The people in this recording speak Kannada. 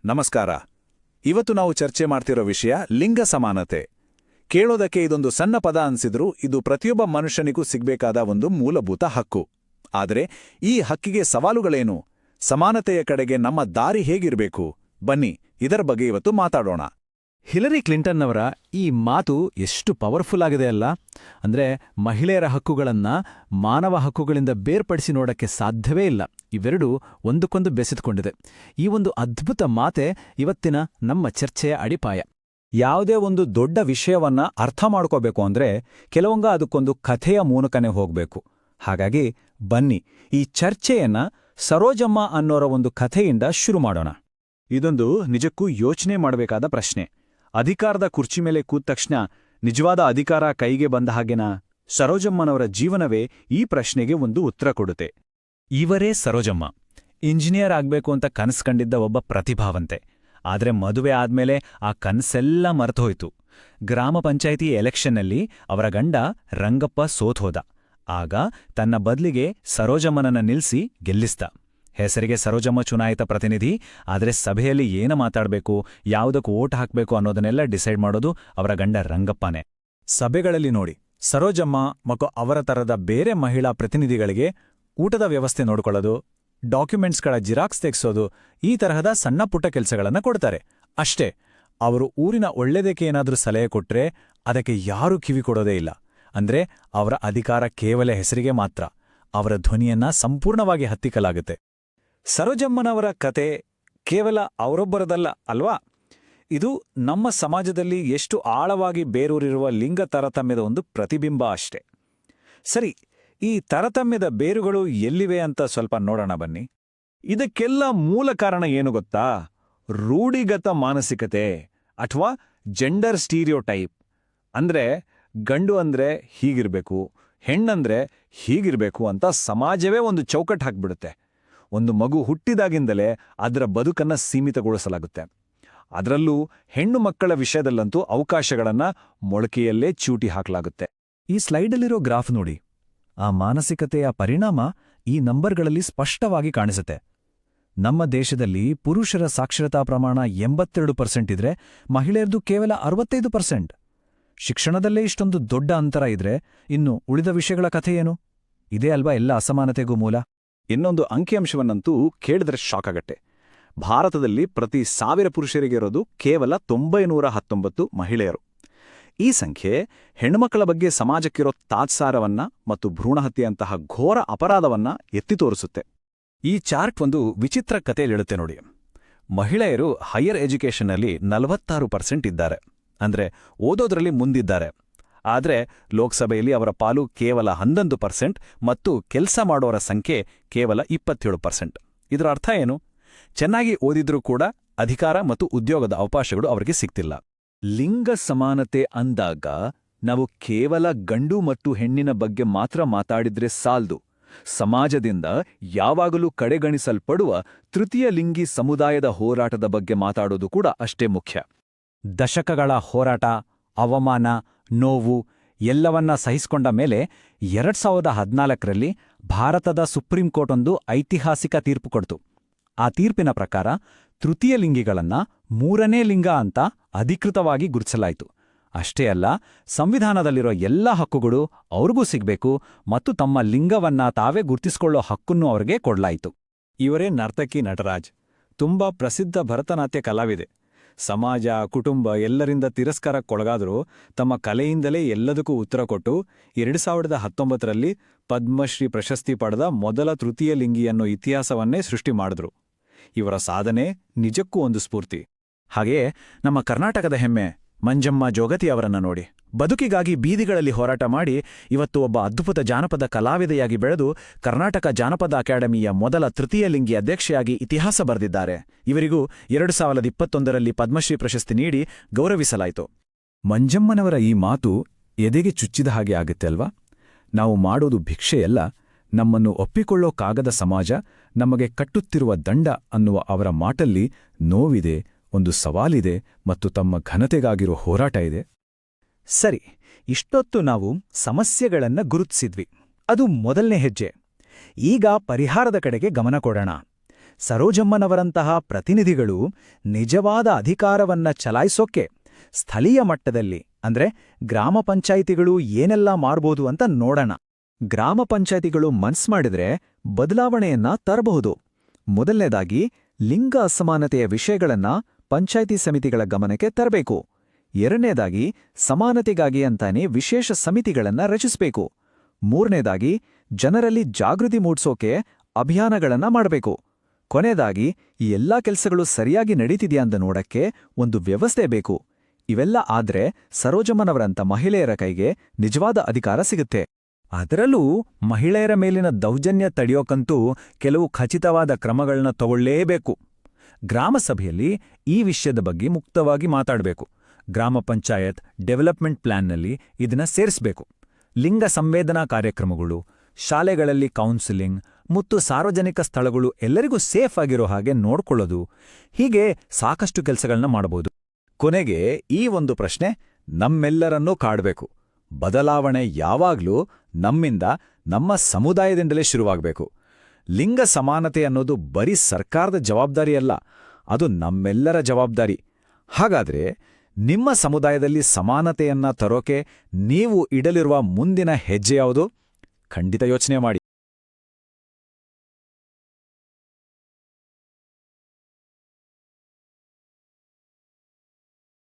ನಮಸ್ಕಾರ. ಇವತ್ತು ನಾವು ಚರ್ಚೆ ಮಾಡ್ತಿರೋ ವಿಷಯ ಲಿಂಗ ಸಮಾನತೆ. ಕೇಳೋದಕ್ಕೆ ಇದೊಂದು ಸಣ್ಣ ಪದ ಅನ್ಸಿದ್ರೂ ಇದು ಪ್ರತಿಯೊಬ್ಬ ಮನುಷ್ಯನಿಗೂ ಸಿಗ್ಬೇಕಾದ ಒಂದು ಮೂಲಭೂತ ಹಕ್ಕು. ಆದರೆ ಈ ಹಕ್ಕಿಗೆ ಸವಾಲುಗಳೇನು? ಸಮಾನತೆಯ ಕಡೆಗೆ ನಮ್ಮ ದಾರಿ ಹೇಗಿರಬೇಕು? ಬನ್ನಿ ಇದರ ಬಗ್ಗೆ ಇವತ್ತು ಮಾತಾಡೋಣ. ಹಿಲರಿ ಕ್ಲಿಂಟನ್ ಅವರ ಈ ಮಾತು ಎಷ್ಟು ಪವರ್ಫುಲ್ ಆಗಿದೆ ಅಲ್ಲ. ಅಂದ್ರೆ ಮಹಿಳೆಯರ ಹಕ್ಕುಗಳನ್ನ ಮಾನವ ಹಕ್ಕುಗಳಿಂದ ಬೇರ್ಪಡಿಸಿ ನೋಡಕ್ಕೆ ಸಾಧ್ಯವೇ ಇಲ್ಲ. ಇವೆರಡೂ ಒಂದಕ್ಕೊಂದು ಬೆಸೆದುಕೊಂಡಿದೆ. ಈ ಒಂದು ಅದ್ಭುತ ಮಾತೆ ಇವತ್ತಿನ ನಮ್ಮ ಚರ್ಚೆಯ ಅಡಿಪಾಯ. ಯಾವುದೇ ಒಂದು ದೊಡ್ಡ ವಿಷಯವನ್ನ ಅರ್ಥ ಮಾಡ್ಕೋಬೇಕು ಅಂದ್ರೆ ಕೆಲವೊಂಗ ಅದಕ್ಕೊಂದು ಕಥೆಯ ಮೂಲಕನೇ ಹೋಗ್ಬೇಕು. ಹಾಗಾಗಿ ಬನ್ನಿ ಈ ಚರ್ಚೆಯನ್ನ ಸರೋಜಮ್ಮ ಅನ್ನೋರ ಒಂದು ಕಥೆಯಿಂದ ಶುರು ಮಾಡೋಣ. ಇದೊಂದು ನಿಜಕ್ಕೂ ಯೋಚನೆ ಮಾಡಬೇಕಾದ ಪ್ರಶ್ನೆ. ಅಧಿಕಾರದ ಕುರ್ಚಿ ಮೇಲೆ ಕೂತ ತಕ್ಷಣ ನಿಜವಾದ ಅಧಿಕಾರ ಕೈಗೆ ಬಂದ ಹಾಗೆನಾ? ಸರೋಜಮ್ಮನವರ ಜೀವನವೇ ಈ ಪ್ರಶ್ನೆಗೆ ಒಂದು ಉತ್ತರ ಕೊಡುತ್ತೆ. ಇವರೇ ಸರೋಜಮ್ಮ. ಇಂಜಿನಿಯರ್ ಆಗ್ಬೇಕು ಅಂತ ಕನಸು ಕಂಡಿದ್ದ ಒಬ್ಬ ಪ್ರತಿಭಾವಂತೆ. ಆದ್ರೆ ಮದುವೆ ಆದ್ಮೇಲೆ ಆ ಕನಸೆಲ್ಲ ಮರೆತೋಯ್ತು. ಗ್ರಾಮ ಪಂಚಾಯಿತಿ ಎಲೆಕ್ಷನ್ನಲ್ಲಿ ಅವರ ಗಂಡ ರಂಗಪ್ಪ ಸೋತ್ಹೋದ. ಆಗ ತನ್ನ ಬದ್ಲಿಗೆ ಸರೋಜಮ್ಮನನ್ನ ನಿಲ್ಸಿ ಗೆಲ್ಲಿಸ್ದ. ಹೆಸರಿಗೆ ಸರೋಜಮ್ಮ ಚುನಾಯಿತ ಪ್ರತಿನಿಧಿ, ಆದರೆ ಸಭೆಯಲ್ಲಿ ಏನ ಮಾತಾಡಬೇಕು, ಯಾವುದಕ್ಕೂ ಓಟ್ ಹಾಕಬೇಕು ಅನ್ನೋದನ್ನೆಲ್ಲ ಡಿಸೈಡ್ ಮಾಡೋದು ಅವರ ಗಂಡ ರಂಗಪ್ಪನೇ. ಸಭೆಗಳಲ್ಲಿ ನೋಡಿ, ಸರೋಜಮ್ಮ ಮತ್ತು ಅವರ ತರದ ಬೇರೆ ಮಹಿಳಾ ಪ್ರತಿನಿಧಿಗಳಿಗೆ ಊಟದ ವ್ಯವಸ್ಥೆ ನೋಡ್ಕೊಳ್ಳೋದು, ಡಾಕ್ಯುಮೆಂಟ್ಸ್ಗಳ ಜಿರಾಕ್ಸ್ ತೆಗೆಸೋದು, ಈ ತರಹದ ಸಣ್ಣ ಪುಟ್ಟ ಕೆಲಸಗಳನ್ನ ಕೊಡ್ತಾರೆ ಅಷ್ಟೇ. ಅವರು ಊರಿನ ಒಳ್ಳೆದಕ್ಕೆ ಏನಾದ್ರೂ ಸಲಹೆ ಕೊಟ್ರೆ ಅದಕ್ಕೆ ಯಾರೂ ಕಿವಿ ಕೊಡೋದೇ ಇಲ್ಲ. ಅಂದ್ರೆ ಅವರ ಅಧಿಕಾರ ಕೇವಲ ಹೆಸರಿಗೆ ಮಾತ್ರ. ಅವರ ಧ್ವನಿಯನ್ನ ಸಂಪೂರ್ಣವಾಗಿ ಹತ್ತಿಕ್ಕಲಾಗುತ್ತೆ. ಸರೋಜಮ್ಮನವರ ಕತೆ ಕೇವಲ ಅವರೊಬ್ಬರದಲ್ಲ ಅಲ್ವಾ? ಇದು ನಮ್ಮ ಸಮಾಜದಲ್ಲಿ ಎಷ್ಟು ಆಳವಾಗಿ ಬೇರೂರಿರುವ ಲಿಂಗ ತಾರತಮ್ಯದ ಒಂದು ಪ್ರತಿಬಿಂಬ ಅಷ್ಟೆ. ಸರಿ, ಈ ತಾರತಮ್ಯದ ಬೇರುಗಳು ಎಲ್ಲಿವೆ ಅಂತ ಸ್ವಲ್ಪ ನೋಡೋಣ ಬನ್ನಿ. ಇದಕ್ಕೆಲ್ಲ ಮೂಲ ಕಾರಣ ಏನು ಗೊತ್ತಾ? ರೂಢಿಗತ ಮಾನಸಿಕತೆ ಅಥವಾ ಜೆಂಡರ್ ಸ್ಟೀರಿಯೋಟೈಪ್. ಅಂದ್ರೆ ಗಂಡು ಅಂದ್ರೆ ಹೀಗಿರ್ಬೇಕು, ಹೆಣ್ಣಂದ್ರೆ ಹೀಗಿರ್ಬೇಕು ಅಂತ ಸಮಾಜವೇ ಒಂದು ಚೌಕಟ್ಟು ಹಾಕ್ಬಿಡುತ್ತೆ. ಒಂದು ಮಗು ಹುಟ್ಟಿದಾಗಿಂದಲೇ ಅದರ ಬದುಕನ್ನ ಸೀಮಿತಗೊಳಿಸಲಾಗುತ್ತೆ. ಅದರಲ್ಲೂ ಹೆಣ್ಣು ಮಕ್ಕಳ ವಿಷಯದಲ್ಲಂತೂ ಅವಕಾಶಗಳನ್ನ ಮೊಳಕೆಯಲ್ಲೇ ಚೂಟಿ ಹಾಕಲಾಗುತ್ತೆ. ಈ ಸ್ಲೈಡಲ್ಲಿರೋ ಗ್ರಾಫ್ ನೋಡಿ. ಆ ಮಾನಸಿಕತೆಯ ಪರಿಣಾಮ ಈ ನಂಬರ್ಗಳಲ್ಲಿ ಸ್ಪಷ್ಟವಾಗಿ ಕಾಣಿಸುತ್ತೆ. ನಮ್ಮ ದೇಶದಲ್ಲಿ ಪುರುಷರ ಸಾಕ್ಷರತಾ ಪ್ರಮಾಣ 82% ಇದ್ರೆ ಮಹಿಳೆಯರದು ಕೇವಲ 65%. ಶಿಕ್ಷಣದಲ್ಲೇ ಇಷ್ಟೊಂದು ದೊಡ್ಡ ಅಂತರ ಇದ್ರೆ ಇನ್ನು ಉಳಿದ ವಿಷಯಗಳ ಕಥೆಯೇನು? ಇದೇ ಅಲ್ವಾ ಎಲ್ಲ ಅಸಮಾನತೆಗೂ ಮೂಲ. ಇನ್ನೊಂದು ಅಂಕಿಅಂಶವನ್ನಂತೂ ಕೇಳಿದ್ರೆ ಶಾಕ್ ಆಗತ್ತೆ. ಭಾರತದಲ್ಲಿ ಪ್ರತಿ 1000 ಪುರುಷರಿಗೆ ಇರೋದು ಕೇವಲ 919 ಮಹಿಳೆಯರು. ಈ ಸಂಖ್ಯೆ ಹೆಣ್ಣುಮಕ್ಕಳ ಬಗ್ಗೆ ಸಮಾಜಕ್ಕಿರೋ ತಾತ್ಸಾರವನ್ನ ಮತ್ತು ಭ್ರೂಣಹತ್ಯೆಯಂತಹ ಘೋರ ಅಪರಾಧವನ್ನ ಎತ್ತಿ ತೋರಿಸುತ್ತೆ. ಈ ಚಾರ್ಟ್ ಒಂದು ವಿಚಿತ್ರ ಕಥೆಯಲ್ಲಿಡುತ್ತೆ ನೋಡಿ. ಮಹಿಳೆಯರು ಹೈಯರ್ ಎಜುಕೇಷನ್ನಲ್ಲಿ 46% ಇದ್ದಾರೆ. ಅಂದ್ರೆ ಓದೋದ್ರಲ್ಲಿ ಮುಂದಿದ್ದಾರೆ. ಆದರೆ ಲೋಕಸಭೆಯಲ್ಲಿ ಅವರ ಪಾಲು ಕೇವಲ 11% ಮತ್ತು ಕೆಲಸ ಮಾಡೋರ ಸಂಖ್ಯೆ ಕೇವಲ 27%. ಇದರ ಅರ್ಥ ಏನು? ಚೆನ್ನಾಗಿ ಓದಿದ್ರೂ ಕೂಡ ಅಧಿಕಾರ ಮತ್ತು ಉದ್ಯೋಗದ ಅವಕಾಶಗಳು ಅವರಿಗೆ ಸಿಗ್ತಿಲ್ಲ. ಲಿಂಗ ಸಮಾನತೆ ಅಂದಾಗ ನಾವು ಕೇವಲ ಗಂಡು ಮತ್ತು ಹೆಣ್ಣಿನ ಬಗ್ಗೆ ಮಾತ್ರ ಮಾತಾಡಿದ್ರೆ ಸಾಲ್ದು. ಸಮಾಜದಿಂದ ಯಾವಾಗಲೂ ಕಡೆಗಣಿಸಲ್ಪಡುವ ತೃತೀಯ ಲಿಂಗಿ ಸಮುದಾಯದ ಹೋರಾಟದ ಬಗ್ಗೆ ಮಾತಾಡೋದು ಕೂಡ ಅಷ್ಟೇ ಮುಖ್ಯ. ದಶಕಗಳ ಹೋರಾಟ, ಅವಮಾನ, ನೋವು ಎಲ್ಲವನ್ನ ಸಹಿಸಿಕೊಂಡ ಮೇಲೆ 2014ರಲ್ಲಿ ಭಾರತದ ಸುಪ್ರೀಂ ಕೋರ್ಟ್ ಒಂದು ಐತಿಹಾಸಿಕ ತೀರ್ಪು ಕೊಡ್ತು. ಆ ತೀರ್ಪಿನ ಪ್ರಕಾರ ತೃತೀಯ ಲಿಂಗಿಗಳನ್ನ 3ನೇ ಲಿಂಗ ಅಂತ ಅಧಿಕೃತವಾಗಿ ಗುರುತಿಸಲಾಯಿತು. ಅಷ್ಟೇ ಅಲ್ಲ, ಸಂವಿಧಾನದಲ್ಲಿರೋ ಎಲ್ಲ ಹಕ್ಕುಗಳು ಅವ್ರಿಗೂ ಸಿಗ್ಬೇಕು ಮತ್ತು ತಮ್ಮ ಲಿಂಗವನ್ನ ತಾವೇ ಗುರ್ತಿಸ್ಕೊಳ್ಳೋ ಹಕ್ಕನ್ನು ಅವ್ರಿಗೆ ಕೊಡ್ಲಾಯಿತು. ಇವರೇ ನರ್ತಕಿ ನಟರಾಜ್. ತುಂಬಾ ಪ್ರಸಿದ್ಧ ಭರತನಾಟ್ಯ ಕಲಾವಿದೆ. ಸಮಾಜ, ಕುಟುಂಬ ಎಲ್ಲರಿಂದ ತಿರಸ್ಕಾರಕ್ಕೊಳಗಾದರೂ ತಮ್ಮ ಕಲೆಯಿಂದಲೇ ಎಲ್ಲದಕ್ಕೂ ಉತ್ತರ ಕೊಟ್ಟು 2019ರಲ್ಲಿ ಪದ್ಮಶ್ರೀ ಪ್ರಶಸ್ತಿ ಪಡೆದ ಮೊದಲ ತೃತೀಯ ಲಿಂಗಿ ಅನ್ನೋ ಇತಿಹಾಸವನ್ನೇ ಸೃಷ್ಟಿ ಮಾಡಿದ್ರು. ಇವರ ಸಾಧನೆ ನಿಜಕ್ಕೂ ಒಂದು ಸ್ಫೂರ್ತಿ. ಹಾಗೆಯೇ ನಮ್ಮ ಕರ್ನಾಟಕದ ಹೆಮ್ಮೆ ಮಂಜಮ್ಮ ಜೋಗತಿ ಅವರನ್ನ ನೋಡಿ. ಬದುಕಿಗಾಗಿ ಬೀದಿಗಳಲ್ಲಿ ಹೋರಾಟ ಮಾಡಿ ಇವತ್ತು ಒಬ್ಬ ಅದ್ಭುತ ಜಾನಪದ ಕಲಾವಿದೆಯಾಗಿ ಬೆಳೆದು ಕರ್ನಾಟಕ ಜಾನಪದ ಅಕಾಡೆಮಿಯ ಮೊದಲ ತೃತೀಯ ಲಿಂಗಿ ಅಧ್ಯಕ್ಷೆಯಾಗಿ ಇತಿಹಾಸ ಬರೆದಿದ್ದಾರೆ. ಇವರಿಗೂ 2021ರಲ್ಲಿ ಪದ್ಮಶ್ರೀ ಪ್ರಶಸ್ತಿ ನೀಡಿ ಗೌರವಿಸಲಾಯಿತು. ಮಂಜಮ್ಮನವರ ಈ ಮಾತು ಎದೆಗೆ ಚುಚ್ಚಿದ ಹಾಗೆ ಆಗುತ್ತೆ ಅಲ್ವಾ? ನಾವು ಮಾಡೋದು ಭಿಕ್ಷೆಯಲ್ಲ, ನಮ್ಮನ್ನು ಒಪ್ಪಿಕೊಳ್ಳೋಕ್ಕಾಗದ ಸಮಾಜ ನಮಗೆ ಕಟ್ಟುತ್ತಿರುವ ದಂಡ ಅನ್ನುವ ಅವರ ಮಾಟಲ್ಲಿ ನೋವಿದೆ, ಒಂದು ಸವಾಲಿದೆ ಮತ್ತು ತಮ್ಮ ಘನತೆಗಾಗಿರೋ ಹೋರಾಟ ಇದೆ. ಸರಿ, ಇಷ್ಟೊತ್ತು ನಾವು ಸಮಸ್ಯೆಗಳನ್ನ ಗುರುತಿಸಿದ್ವಿ. ಅದು ಮೊದಲನೇ ಹೆಜ್ಜೆ. ಈಗ ಪರಿಹಾರದ ಕಡೆಗೆ ಗಮನ ಕೊಡೋಣ. ಸರೋಜಮ್ಮನವರಂತಹ ಪ್ರತಿನಿಧಿಗಳು ನಿಜವಾದ ಅಧಿಕಾರವನ್ನ ಚಲಾಯಿಸೋಕೆ ಸ್ಥಳೀಯ ಮಟ್ಟದಲ್ಲಿ ಅಂದ್ರೆ ಗ್ರಾಮ ಪಂಚಾಯಿತಿಗಳು ಏನೆಲ್ಲ ಮಾಡ್ಬೋದು ಅಂತ ನೋಡೋಣ. ಗ್ರಾಮ ಪಂಚಾಯಿತಿಗಳು ಮನ್ಸ್ ಮಾಡಿದ್ರೆ ಬದಲಾವಣೆಯನ್ನ ತರಬಹುದು. ಮೊದಲನೇದಾಗಿ ಲಿಂಗ ಅಸಮಾನತೆಯ ವಿಷಯಗಳನ್ನ ಪಂಚಾಯಿತಿ ಸಮಿತಿಗಳ ಗಮನಕ್ಕೆ ತರಬೇಕು. ಎರಡನೇದಾಗಿ ಸಮಾನತೆಗಾಗಿ ಅಂತಾನೆ ವಿಶೇಷ ಸಮಿತಿಗಳನ್ನ ರಚಿಸಬೇಕು. ಮೂರನೇದಾಗಿ ಜನರಲ್ಲಿ ಜಾಗೃತಿ ಮೂಡಿಸೋಕೆ ಅಭಿಯಾನಗಳನ್ನ ಮಾಡಬೇಕು. ಕೊನೆಯದಾಗಿ ಈ ಎಲ್ಲಾ ಕೆಲಸಗಳು ಸರಿಯಾಗಿ ನಡೀತಿದ್ಯಾ ಅಂತ ನೋಡಕ್ಕೆ ಒಂದು ವ್ಯವಸ್ಥೆ ಬೇಕು. ಇವೆಲ್ಲ ಆದ್ರೆ ಸರೋಜಮ್ಮನವರಂಥ ಮಹಿಳೆಯರ ಕೈಗೆ ನಿಜವಾದ ಅಧಿಕಾರ ಸಿಗುತ್ತೆ. ಅದರಲ್ಲೂ ಮಹಿಳೆಯರ ಮೇಲಿನ ದೌರ್ಜನ್ಯ ತಡೆಯೋಕಂತೂ ಕೆಲವು ಖಚಿತವಾದ ಕ್ರಮಗಳನ್ನ ತಗೊಳ್ಳೇಬೇಕು. ಗ್ರಾಮಸಭೆಯಲ್ಲಿ ಈ ವಿಷಯದ ಬಗ್ಗೆ ಮುಕ್ತವಾಗಿ ಮಾತಾಡಬೇಕು. ಗ್ರಾಮ ಪಂಚಾಯತ್ ಡೆವಲಪ್ಮೆಂಟ್ ಪ್ಲಾನ್ನಲ್ಲಿ ಇದನ್ನ ಸೇರಿಸಬೇಕು. ಲಿಂಗ ಸಂವೇದನಾ ಕಾರ್ಯಕ್ರಮಗಳು, ಶಾಲೆಗಳಲ್ಲಿ ಕೌನ್ಸಿಲಿಂಗ್ ಮತ್ತು ಸಾರ್ವಜನಿಕ ಸ್ಥಳಗಳು ಎಲ್ಲರಿಗೂ ಸೇಫ್ ಆಗಿರೋ ಹಾಗೆ ನೋಡ್ಕೊಳ್ಳೋದು, ಹೀಗೆ ಸಾಕಷ್ಟು ಕೆಲಸಗಳನ್ನ ಮಾಡಬಹುದು. ಕೊನೆಗೆ ಈ ಒಂದು ಪ್ರಶ್ನೆ ನಮ್ಮೆಲ್ಲರನ್ನೂ ಕಾಡಬೇಕು. ಬದಲಾವಣೆ ಯಾವಾಗ್ಲೂ ನಮ್ಮಿಂದ, ನಮ್ಮ ಸಮುದಾಯದಿಂದಲೇ ಶುರುವಾಗಬೇಕು. ಲಿಂಗ ಸಮಾನತೆ ಅನ್ನೋದು ಬರೀ ಸರ್ಕಾರದ ಜವಾಬ್ದಾರಿಯಲ್ಲ, ಅದು ನಮ್ಮೆಲ್ಲರ ಜವಾಬ್ದಾರಿ. ಹಾಗಾದ್ರೆ ನಿಮ್ಮ ಸಮುದಾಯದಲ್ಲಿ ಸಮಾನತೆಯನ್ನ ತರೋಕೆ ನೀವು ಇಡಲಿರುವ ಮುಂದಿನ ಹೆಜ್ಜೆ ಯಾವುದು? ಖಂಡಿತ ಯೋಚನೆ ಮಾಡಿ.